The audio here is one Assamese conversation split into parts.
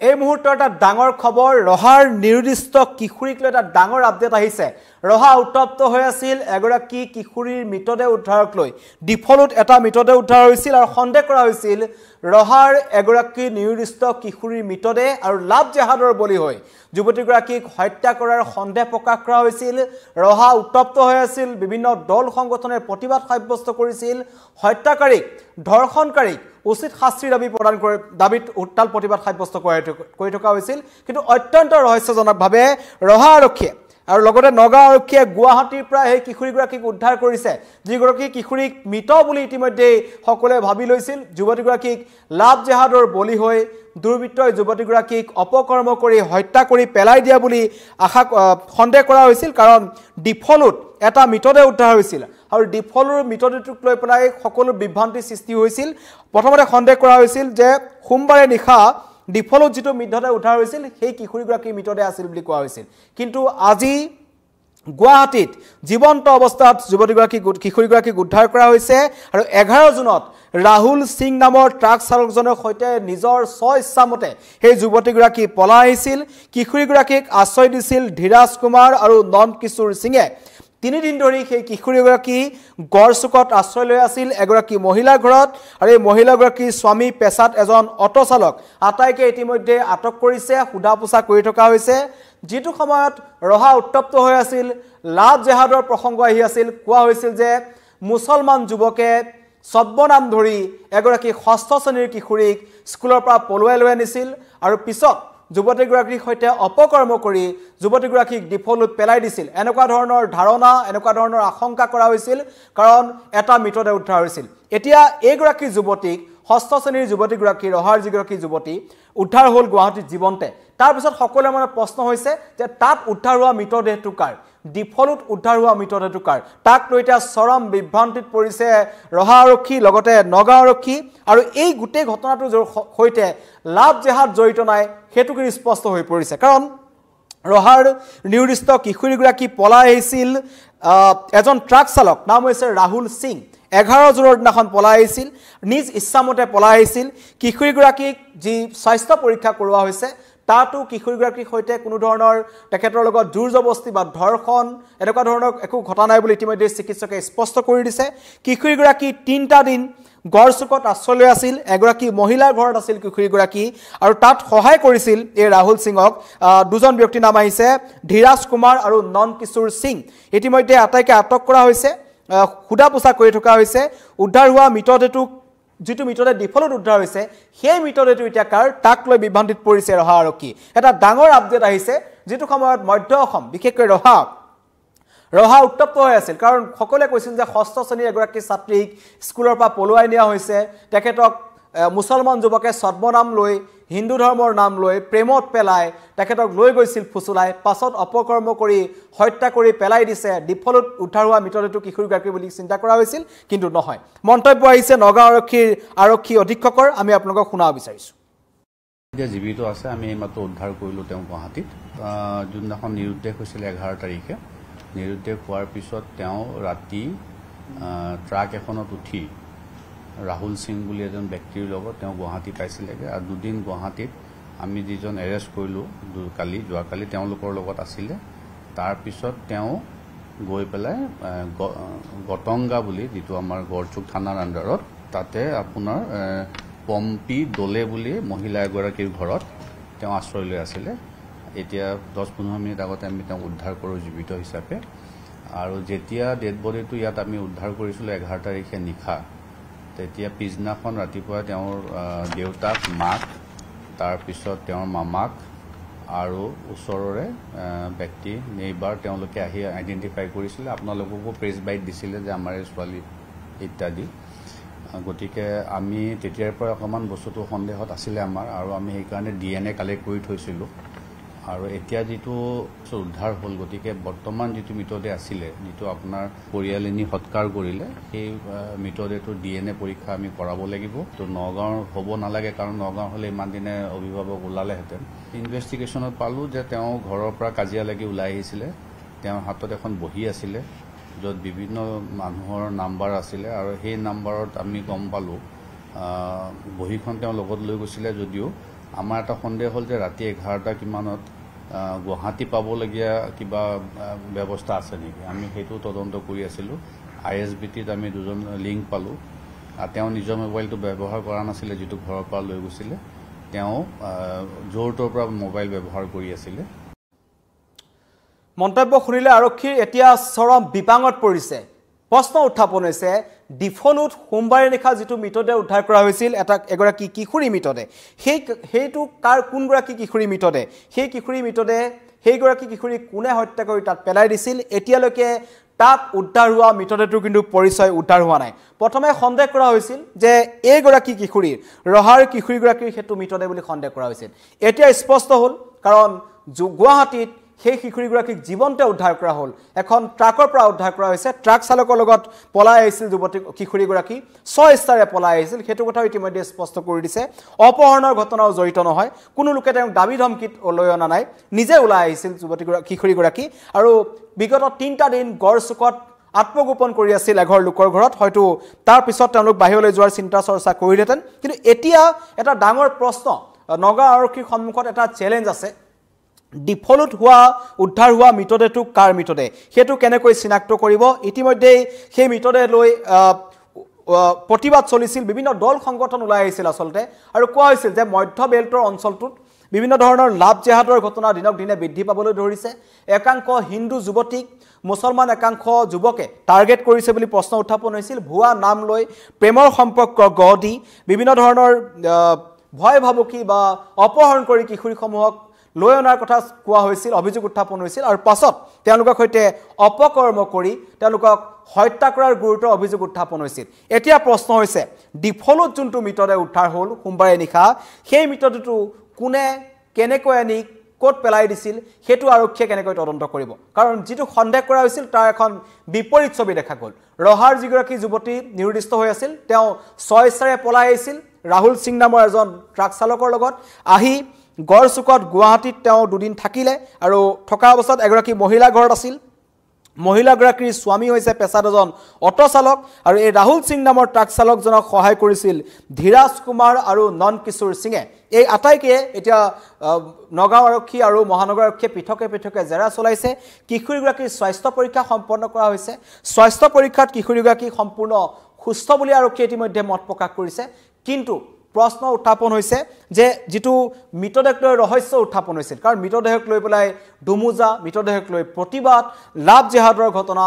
এই মুহূৰ্তত এটা ডাঙৰ খবৰ ৰহাৰ নিৰ্দিষ্ট কিশোৰীক লৈ এটা ডাঙৰ আপডেট আহিছে ৰহা উত্তপ্ত হৈ আছিল এগৰাকী কিশোৰীৰ মৃতদেহ উদ্ধাৰক লৈ ডিফলত এটা মৃতদেহ উদ্ধাৰ হৈছিল আৰু সন্দেহ কৰা হৈছিল ৰহাৰ এগৰাকী নিৰ্দিষ্ট কিশোৰীৰ মৃতদেহ আৰু লাভ জেহাদৰ বলি হৈ যুৱতীগৰাকীক হত্যা কৰাৰ সন্দেহ প্ৰকাশ কৰা হৈছিল ৰহা উত্তপ্ত হৈ আছিল বিভিন্ন দল সংগঠনৰ প্ৰতিবাদ সাব্যস্ত কৰিছিল হত্যাকাৰীক ধৰ্ষণকাৰীক উচিত শাস্তিৰ দাবীত উত্তাল প্ৰতিবাদ সাব্যস্ত কৰি থকা হৈছিল কিন্তু অত্যন্ত ৰহস্যজনকভাৱে ৰহা আৰক্ষীয়ে আৰু লগতে নগাঁও আৰক্ষীয়ে গুৱাহাটীৰ পৰা এই কিশোৰীগৰাকীক উদ্ধাৰ কৰিছে যিগৰাকী কিশোৰীক মৃত বুলি ইতিমধ্যে সকলোৱে ভাবি লৈছিল যুৱতীগৰাকীক লাভ জেহাদৰ বলি হৈ দুৰ্বৃত্তই যুৱতীগৰাকীক অপকৰ্ম কৰি হত্যা কৰি পেলাই দিয়া বুলি সন্দেহ কৰা হৈছিল কাৰণ ডিফলত এটা মৃতদেহ উদ্ধাৰ হৈছিল আৰু ডিফলৰ মৃতদেহটোক লৈ পেলাই সকলো বিভ্ৰান্তিৰ সৃষ্টি হৈছিল প্ৰথমতে সন্দেহ কৰা হৈছিল যে সোমবাৰে নিশা ডিফলত যেটো মৃতদেহ উদ্ধাৰ হৈছিল সেই কিশোৰীগৰাকীৰ মৃতদেহ আছিল বুলি কোৱা হৈছিল কিন্তু আজি গুৱাহাটীত জীৱন্ত অৱস্থাত কিশোৰীগৰাকীক উদ্ধাৰ কৰা হৈছে আৰু 11 জুনত ৰাহুল সিং নামৰ ট্ৰাক চালকজনৰ সৈতে নিজৰ স্বইচ্ছামতে সেই যুৱতীগৰাকী পলাই আহিছিল কিশোৰীগৰাকীক আশ্ৰয় দিছিল ধীৰাজ কুমাৰ আৰু নন্দ কিশোৰ সিঙে 3 দিন ধৰি সেই কিশোৰীগৰাকী গড়চুকত আশ্ৰয় লৈ আছিল এগৰাকী মহিলাৰ ঘৰত আৰু এই মহিলাগৰাকীৰ স্বামী পেছাত এজন অটো চালক আটাইকে ইতিমধ্যে আটক কৰিছে হুদা পোছা কৰি থকা হৈছে যেটো সময়ত ৰহা উত্তপ্ত হৈ আছিল লাভ জেহাদৰ প্ৰসংগ আহি আছিল কোৱা হৈছিল যে মুছলমান যুৱকে সৰ্বনাম ধৰি এগৰাকী ষষ্ঠ শ্ৰেণীৰ কিশোৰীক স্কুলৰ পৰা পলুৱাই লৈ আনিছিল আৰু পিছত যুৱতীগৰাকীৰ সৈতে অপকৰ্ম কৰি যুৱতীগৰাকীক ডিফলত পেলাই দিছিল এনেকুৱা ধৰণৰ ধাৰণা এনেকুৱা ধৰণৰ আশংকা কৰা হৈছিল কাৰণ এটা মৃতদেহ উদ্ধাৰ হৈছিল এতিয়া এইগৰাকী যুৱতীক ষষ্ঠ শ্ৰেণীৰ যুৱতীগৰাকী ৰহাৰ যিগৰাকী যুৱতী উদ্ধাৰ হ'ল গুৱাহাটীত জীৱন্তে তাৰ পিছত সকলোৰে মনত প্ৰশ্ন হৈছে যে তাত উদ্ধাৰ হোৱা মৃতদেহটো কাৰ ডিফলত উদ্ধাৰ হোৱা মৃতদেহটো কাৰ তাক লৈ এতিয়া চৰম বিভ্ৰান্তিত পৰিছে ৰহা আৰক্ষী লগতে নগাঁও আৰক্ষী আৰু এই গোটেই ঘটনাটোৰ সৈতে লাভ জেহাদ জড়িত নাই হেতু কি স্পষ্ট হৈ পৰিছে কাৰণ ৰহাৰ নিৰ্দিষ্ট কিশোৰীগৰাকী পলাই আহিছিল এজন ট্ৰাক চালক নাম হৈছে ৰাহুল সিং 11 জুনৰ দিনাখন পলাই আহিছিল নিজ ইচ্ছামতে পলাই আহিছিল কিশোৰীগৰাকীক যি স্বাস্থ্য পৰীক্ষা কৰোৱা হৈছে তাতো কিশোৰীগৰাকীৰ সৈতে কোনো ধৰণৰ তেখেতৰ লগত জোৰ জবস্তি বা ধৰ্ষণ এনেকুৱা ধৰণৰ একো ঘটা নাই বুলি ইতিমধ্যে চিকিৎসকে স্পষ্ট কৰি দিছে কিশোৰীগৰাকী 3টা দিন গড়চুকত আশ্ৰয় লৈ আছিল এগৰাকী মহিলাৰ ঘৰত আছিল কিশোৰীগৰাকী আৰু তাত সহায় কৰিছিল এই ৰাহুল সিঙক দুজন ব্যক্তিৰ নাম আহিছে ধীৰাজ কুমাৰ আৰু নন্দ কিশোৰ সিং ইতিমধ্যে আটাইকে আটক কৰা হৈছে হুদা পোছা কৰি থকা হৈছে উদ্ধাৰ হোৱা মৃতদেহটোক যেটো মৃতদেহ ডিফলত উদ্ধাৰ হৈছে সেই মৃতদেহটো এতিয়া কাৰ তাক লৈ বিভ্ৰান্তিত পৰিছে ৰহা আৰক্ষী এটা ডাঙৰ আপডেট আহিছে যেটো সময়ত মধ্য অসম বিশেষকৈ ৰহা উত্তপ্ত হৈ আছিল কাৰণ সকলোৱে কৈছিল যে ষষ্ঠ শ্ৰেণীৰ এগৰাকী ছাত্ৰীক স্কুলৰ পৰা পলুৱাই নিয়া হৈছে তেখেতক মুছলমান যুৱকে সৰ্বনাম লৈ হিন্দু ধৰ্মৰ নাম লৈ প্ৰেমত পেলাই তেখেতক লৈ গৈছিল ফুসুলাই পাছত অপকৰ্ম কৰি হত্যা কৰি পেলাই দিছে ডিফলত উদ্ধাৰ হোৱা মৃতদেহটো কিশোৰীগৰাকী বুলি চিন্তা কৰা হৈছিল কিন্তু নহয় মন্তব্য আহিছে নগাঁও আৰক্ষী অধীক্ষকৰ আমি আপোনালোকক শুনাব বিচাৰিছো যে জীৱিত আছে আমি এইমাত্ৰ উদ্ধাৰ কৰিলো তেওঁ গুৱাহাটীত যোনদিনাখন নিৰুদ্দেশ হৈছিল 11 তাৰিখে নিৰুদ্দেশ হোৱাৰ পিছত তেওঁ ৰাতি ট্ৰাক এখনত উঠি ৰাহুল সিং বুলি এজন ব্যক্তিৰ লগত তেওঁ গুৱাহাটী পাইছিলেগে আৰু দুদিন গুৱাহাটীত আমি যিজন এৰেষ্ট কৰিলো যোৱাকালি তেওঁলোকৰ লগত আছিলে তাৰ পিছত তেওঁ গৈ পেলাই গটংগা বুলি যিটো আমাৰ গড়চুক থানাৰ আণ্ডাৰত তাতে আপোনাৰ পম্পি দলে বুলি মহিলা এগৰাকীৰ ঘৰত তেওঁ আশ্ৰয় লৈ আছিলে এতিয়া 10-15 মিনিট আগতে আমি তেওঁক উদ্ধাৰ কৰোঁ জীৱিত হিচাপে আৰু যেতিয়া ডেড বডিটো ইয়াত আমি উদ্ধাৰ কৰিছিলোঁ 11 তাৰিখে নিশা তেতিয়া পিছদিনাখন ৰাতিপুৱা তেওঁৰ দেউতাক মাক তাৰপিছত তেওঁৰ মামাক আৰু ওচৰৰে ব্যক্তি নেইবাৰ তেওঁলোকে আহি আইডেণ্টিফাই কৰিছিলে আপোনালোককো প্ৰেছ বাইট দিছিলে যে আমাৰ ছোৱালী ইত্যাদি গতিকে আমি তেতিয়াৰ পৰা অকণমান বস্তুটো সন্দেহত আছিলে আমাৰ আৰু আমি সেইকাৰণে DNA কালেক্ট কৰি থৈছিলোঁ আৰু এতিয়া যেটো উদ্ধাৰ হ'ল গতিকে বৰ্তমান যেটো মৃতদেহ আছিলে যেটো আপোনাৰ পৰিয়ালে নি সৎকাৰ কৰিলে সেই মৃতদেহটো DNA পৰীক্ষা আমি কৰাব লাগিব তো নগাঁৱৰ হ'ব নালাগে কাৰণ নগাঁও হ'লে ইমান দিনে অভিভাৱক ওলালেহেঁতেন ইনভেষ্টিগেশ্যনত পালোঁ যে তেওঁ ঘৰৰ পৰা কাজিয়া লাগি ওলাই আহিছিলে তেওঁৰ হাতত এখন বহী আছিলে য'ত বিভিন্ন মানুহৰ নাম্বাৰ আছিলে আৰু সেই নাম্বাৰত আমি গম পালোঁ বহীখন তেওঁ লগত লৈ গৈছিলে যদিও আমাৰ এটা সন্দেহ হ'ল যে ৰাতি 11টা কিমানত গুৱাহাটী পাবলগীয়া কিবা ব্যৱস্থা আছে নেকি আমি সেইটো তদন্ত কৰি আছিলোঁ ISBTত আমি দুজন লিংক পালোঁ তেওঁ নিজৰ মোবাইলটো ব্যৱহাৰ কৰা নাছিলে যিটো ঘৰৰ পৰা লৈ গৈছিলে তেওঁ জোৰটোৰ পৰা মোবাইল ব্যৱহাৰ কৰি আছিলে মন্তব্য শুনিলে আৰক্ষীৰ এতিয়া চৰম বিপাঙত পৰিছে প্ৰশ্ন উত্থাপন হৈছে ডিফলুট সোমবাৰে নিশা যিটো মৃতদেহ উদ্ধাৰ কৰা হৈছিল এগৰাকী কিশোৰী মৃতদেহ সেইটো কাৰ কোনগৰাকী কিশোৰী মৃতদেহ সেই কিশোৰী মৃতদেহ সেইগৰাকী কিশোৰী কোনে হত্যা কৰি তাত পেলাই দিছিল এতিয়ালৈকে তাত উদ্ধাৰ হোৱা মৃতদেহটোৰ কিন্তু পৰিচয় উদ্ধাৰ হোৱা নাই প্ৰথমে সন্দেহ কৰা হৈছিল যে এইগৰাকী কিশোৰীৰ ৰহাৰ কিশোৰীগৰাকীৰ সেইটো মৃতদেহ বুলি সন্দেহ কৰা হৈছিল এতিয়া স্পষ্ট হ'ল কাৰণ গুৱাহাটীত সেই কিশোৰীগৰাকীক জীৱন্ত উদ্ধাৰ কৰা হ'ল এখন ট্ৰাকৰ পৰা উদ্ধাৰ কৰা হৈছে ট্ৰাক চালকৰ লগত পলাই আহিছিল যুৱতী কিশোৰীগৰাকী স্বইচ্ছাৰে পলাই আহিছিল সেইটো কথা ইতিমধ্যে স্পষ্ট কৰি দিছে অপহৰণৰ ঘটনাও জড়িত নহয় কোনো লোকে তেওঁক দাবী ধমকিত লৈ অনা নাই নিজে ওলাই আহিছিল কিশোৰীগৰাকী আৰু বিগত 3টা দিন গড়চুকত আত্মগোপন কৰি আছিল এঘৰ লোকৰ ঘৰত হয়তো তাৰ পিছত তেওঁলোক বাহিৰলৈ যোৱাৰ চিন্তা চৰ্চা কৰিলেতেন কিন্তু এতিয়া এটা ডাঙৰ প্ৰশ্ন নগাঁও আৰক্ষীৰ সন্মুখত এটা চ্যালেঞ্জ আছে ডিফলুট হোৱা উদ্ধাৰ হোৱা মৃতদেহটো কাৰ মৃতদেহ সেইটো কেনেকৈ চিনাক্ত কৰিব ইতিমধ্যে সেই মৃতদেহ লৈ প্ৰতিবাদ চলিছিল বিভিন্ন দল সংগঠন ওলাই আহিছিল আসলতে আৰু কোৱা হৈছিল যে মধ্য বেল্টৰ অঞ্চলটোত বিভিন্ন ধৰণৰ লাভ জেহাদৰ ঘটনা দিনক দিনে বৃদ্ধি পাবলৈ ধৰিছে একাংশ হিন্দু যুৱতীক মুছলমান একাংশ যুৱকে টাৰ্গেট কৰিছে বুলি প্ৰশ্ন উত্থাপন হৈছিল ভুৱা নাম লৈ প্ৰেমৰ সম্পৰ্ক গঢ় দি বিভিন্ন ধৰণৰ ভয় ভাবুকি বা অপহৰণ কৰি কিশোৰীসমূহক লৈ অনাৰ কথা কোৱা হৈছিল অভিযোগ উত্থাপন হৈছিল আৰু পাছত তেওঁলোকৰ সৈতে অপকৰ্ম কৰি তেওঁলোকক হত্যা কৰাৰ গুৰুতৰ অভিযোগ উত্থাপন হৈছিল এতিয়া প্ৰশ্ন হৈছে ডিফলুট যোনটো মৃতদেহ উদ্ধাৰ হ'ল সোমবাৰে নিশা সেই মৃতদেহটো কোনে কেনেকৈ আনি ক'ত পেলাই দিছিল সেইটো আৰক্ষীয়ে কেনেকৈ তদন্ত কৰিব কাৰণ যিটো সন্দেহ কৰা হৈছিল তাৰ এখন বিপৰীত ছবি দেখা গ'ল ৰহাৰ যিগৰাকী যুৱতী নিৰুদ্দিষ্ট হৈ আছিল তেওঁ স্বইচ্ছাৰে পলাই আহিছিল ৰাহুল সিং নামৰ এজন ট্ৰাক চালকৰ লগত আহি গড়চুকত গুৱাহাটীত তেওঁ দুদিন থাকিলে আৰু থকা অৱস্থাত এগৰাকী মহিলা ঘৰত আছিল মহিলাগৰাকীৰ স্বামী হৈছে পেছাত এজন অটো চালক আৰু এই ৰাহুল সিং নামৰ ট্ৰাক চালকজনক সহায় কৰিছিল ধীৰাজ কুমাৰ আৰু নন কিশোৰ সিঙে এই আটাইকে এতিয়া নগাঁও আৰক্ষী আৰু মহানগৰ আৰক্ষীয়ে পৃথকে জেৰা চলাইছে কিশোৰীগৰাকীৰ স্বাস্থ্য পৰীক্ষা সম্পন্ন কৰা হৈছে স্বাস্থ্য পৰীক্ষাত কিশোৰীগৰাকী সম্পূৰ্ণ সুস্থ বুলি আৰক্ষীয়ে ইতিমধ্যে মত প্ৰকাশ কৰিছে কিন্তু প্ৰশ্ন উত্থাপন হৈছে যে যেটো মৃতদেহক লৈ ৰহস্য উত্থাপন হৈছিল কাৰণ মৃতদেহক লৈ পেলাই দুমুজা মৃতদেহক লৈ প্ৰতিবাদ লাভ জেহাদৰ ঘটনা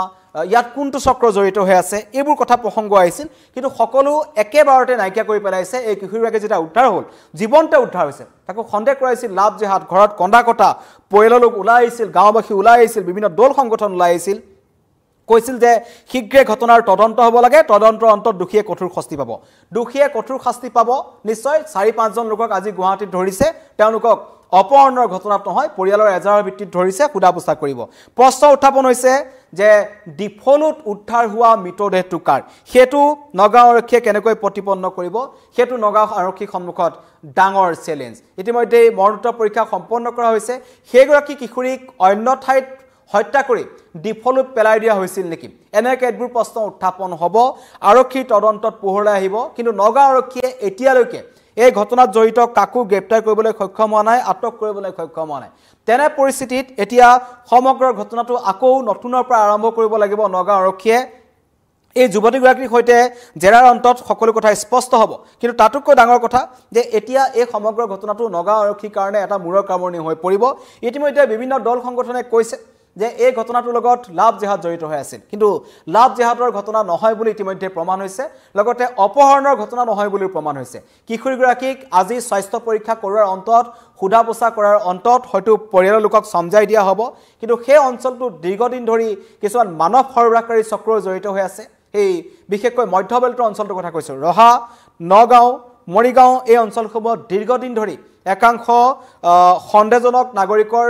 ইয়াত কোনটো চক্ৰ জড়িত হৈ আছে এইবোৰ কথা প্ৰসংগ আহিছিল কিন্তু সকলো একেবাৰতে নাইকিয়া কৰি পেলাইছে এই কিশোৰীগৰাকী যেটা উদ্ধাৰ হ'ল জীৱন্ত উদ্ধাৰ হৈছে তাকো সন্দেহ কৰাইছিল লাভ জেহাদ ঘৰত কন্দা কটা পৰিয়ালৰ লোক ওলাই আহিছিল গাঁওবাসী ওলাই আহিছিল বিভিন্ন দল সংগঠন ওলাই আহিছিল কৈছিল যে শীঘ্ৰে ঘটনাৰ তদন্ত হ'ব লাগে তদন্তৰ অন্তত দুখীয়ে কঠোৰ শাস্তি পাব দুখীয়ে কঠোৰ শাস্তি পাব নিশ্চয় 4-5 জন লোকক আজি গুৱাহাটীত ধৰিছে তেওঁলোকক অপহৰণৰ ঘটনাত নহয় পৰিয়ালৰ এজাৰৰ ভিত্তিত ধৰিছে খুদা পোছা কৰিব প্ৰশ্ন উত্থাপন হৈছে যে ডিফলুট উদ্ধাৰ হোৱা মৃতদেহটো কাৰ হেতু নগাঁও আৰক্ষীয়ে কেনেকৈ প্ৰতিপন্ন কৰিব হেতু নগাঁও আৰক্ষীৰ সন্মুখত ডাঙৰ চ্যালেঞ্জ ইতিমধ্যে মৰণোত্তৰ পৰীক্ষা সম্পন্ন কৰা হৈছে সেইগৰাকী কিশোৰীক অন্য ঠাইত হত্যা কৰি ডিফলুট পেলাই দিয়া হৈছিল নেকি এনে কেতবোৰ প্ৰশ্ন উত্থাপন হ'ব আৰক্ষী তদন্তত পোহৰলৈ আহিব কিন্তু নগাঁও আৰক্ষীয়ে এতিয়ালৈকে এই ঘটনাত জড়িত কাকো গ্ৰেপ্তাৰ কৰিবলৈ সক্ষম হোৱা নাই আটক কৰিবলৈ সক্ষম হোৱা নাই তেনে পৰিস্থিতিত এতিয়া সমগ্ৰ ঘটনাটো আকৌ নতুনৰ পৰা আৰম্ভ কৰিব লাগিব নগাঁও আৰক্ষীয়ে এই যুৱতীগৰাকীৰ সৈতে জেৰাৰ অন্তত সকলো কথা স্পষ্ট হ'ব কিন্তু তাতকৈ ডাঙৰ কথা যে এতিয়া এই সমগ্ৰ ঘটনাটো নগাঁও আৰক্ষীৰ কাৰণে এটা মূৰৰ কামৰণি হৈ পৰিব ইতিমধ্যে বিভিন্ন দল সংগঠনে কৈছে যে এই ঘটনাটোৰ লগত লাভ জেহাদ জড়িত হৈ আছিল কিন্তু লাভ জেহাদৰ ঘটনা নহয় বুলি ইতিমধ্যে প্ৰমাণ হৈছে লগতে অপহৰণৰ ঘটনা নহয় বুলি প্ৰমাণ হৈছে কিশোৰীগৰাকীক আজি স্বাস্থ্য পৰীক্ষা কৰাৰ অন্তত খুদা পোছা কৰাৰ অন্তত হয়তো পৰিয়ালৰ লোকক সমজাই দিয়া হ'ব কিন্তু সেই অঞ্চলটো দীৰ্ঘদিন ধৰি কিছুমান মানৱ সৰবৰাহকাৰী চক্ৰ জড়িত হৈ আছে এই বিশেষকৈ মধ্য বেল্টৰ অঞ্চলটোৰ কথা কৈছো ৰহা নগাঁও মৰিগাঁও এই অঞ্চলসমূহত দীৰ্ঘদিন ধৰি একাংশ সন্দেহজনক নাগৰিকৰ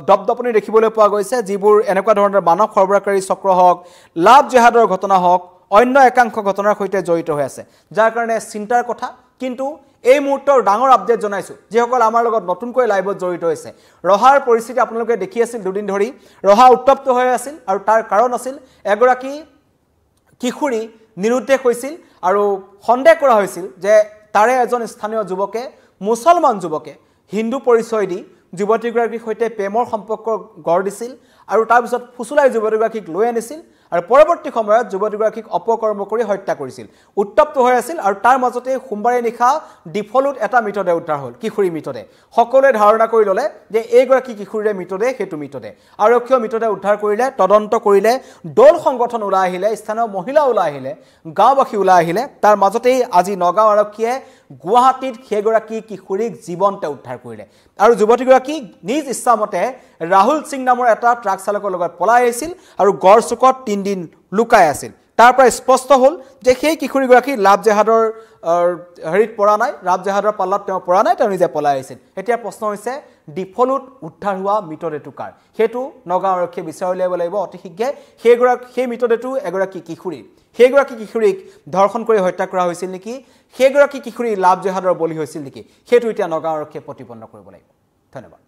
দপদপনি দেখিবলৈ পোৱা গৈছে যিবোৰ এনেকুৱা ধৰণৰ মানৱ সৰবৰাহকাৰী চক্ৰ হওক লাভ জেহাদৰ ঘটনা হওক অন্য একাংশ ঘটনাৰ সৈতে জড়িত হৈ আছে যাৰ কাৰণে চিন্তাৰ কথা কিন্তু এই মুহূৰ্তৰ ডাঙৰ আপডেট জনাইছো যিসকল আমাৰ লগত নতুনকৈ লাইভত জড়িত হৈছে ৰহাৰ পৰিস্থিতি আপোনালোকে দেখি আছিল দুদিন ধৰি ৰহা উত্তপ্ত হৈ আছিল আৰু তাৰ কাৰণ আছিল এগৰাকী কিশোৰী নিৰুদ্দেশ হৈছিল আৰু সন্দেহ কৰা হৈছিল যে তাৰে এজন স্থানীয় যুৱকে মুছলমান যুৱকে হিন্দু পৰিচয় দি যুৱতীগৰাকীৰ সৈতে প্ৰেমৰ সম্পৰ্ক গঢ় দিছিল আৰু তাৰ পিছত ফুচুলাই যুৱতীগৰাকীক লৈ আনিছিল আৰু পৰৱৰ্তী সময়ত যুৱতীগৰাকীক অপকৰ্ম কৰি হত্যা কৰিছিল উত্তপ্ত হৈ আছিল আৰু তাৰ মাজতে সোমবাৰে নিশা ডিফলুত এটা মৃতদেহ উদ্ধাৰ হ'ল কিশোৰী মৃতদেহ সকলোৱে ধাৰণা কৰি ল'লে যে এইগৰাকী কিশোৰীৰ মৃতদেহ সেইটো মৃতদেহ আৰক্ষীয়ে মৃতদেহ উদ্ধাৰ কৰিলে তদন্ত কৰিলে দল সংগঠন ওলাই আহিলে স্থানীয় মহিলা ওলাই আহিলে গাঁওবাসী ওলাই আহিলে তাৰ মাজতেই আজি নগাঁও আৰক্ষীয়ে গুৱাহাটীত সেইগৰাকী কিশোৰীক জীৱন্ত উদ্ধাৰ কৰিলে আৰু যুৱতীগৰাকী নিজ ইচ্ছামতে ৰাহুল সিং নামৰ এটা ট্ৰাক চালকৰ লগত পলাই আহিছিল আৰু গড়চুকত 3 দিন লুকাই আছিল তাৰ পৰা স্পষ্ট হ'ল যে সেই কিশোৰীগৰাকী লাভ জেহাদৰ হেৰিত পৰা নাই লাভ জেহাদৰ পাল্লাত তেওঁ পৰা নাই তেওঁ নিজে পলাই আহিছিল এতিয়া প্ৰশ্ন হৈছে ডিফলুত উদ্ধাৰ হোৱা মৃতদেহটো কাৰ সেইটো নগাঁও আৰক্ষীয়ে বিচাৰি উলিয়াব লাগিব অতি শীঘ্ৰে সেই মৃতদেহটো এগৰাকী কিশোৰী সেইগৰাকী কিশোৰীক ধৰ্ষণ কৰি হত্যা কৰা হৈছিল নেকি সেইগৰাকী কিশোৰী লাভ জেহাদৰ বলি হৈছিল নেকি সেইটো এতিয়া নগাঁও আৰক্ষীয়ে প্ৰতিপন্ন কৰিব লাগিব ধন্যবাদ